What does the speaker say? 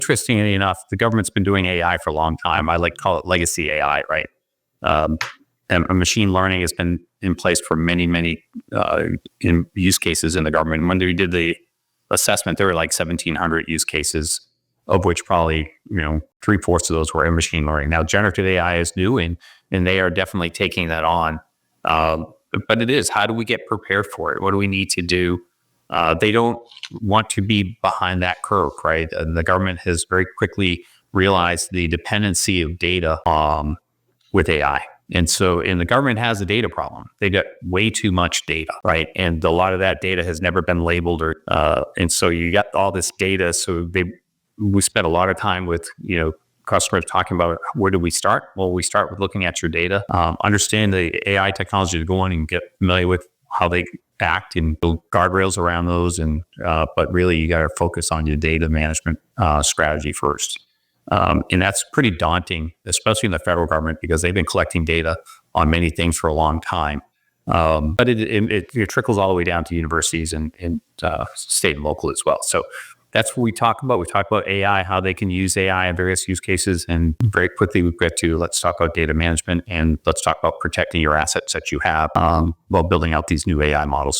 Interestingly enough, the government's been doing AI for a long time. I like to call it legacy AI, right? And machine learning has been in place for many in use cases in the government. When we did the assessment, there were like 1,700 use cases, of which probably 3/4 of those were in machine learning. Now, generative AI is new, and they are definitely taking that on. But it is, how do we get prepared for it? What do we need to do? They don't want to be behind that curve, right? And the government has very quickly realized the dependency of data with AI. And the government has a data problem. They got way too much data, right? And a lot of that data has never been labeled, and so you got all this data. So we spent a lot of time with customers talking about, where do we start? Well, we start with looking at your data, understand the AI technology to go in and get familiar with how they act and build guardrails around those. But really, you got to focus on your data management strategy first. And that's pretty daunting, especially in the federal government, because they've been collecting data on many things for a long time. But it trickles all the way down to universities and state and local as well. So that's what we talk about. We talk about AI, how they can use AI in various use cases. And very quickly, we get to, let's talk about data management, and let's talk about protecting your assets that you have while building out these new AI models.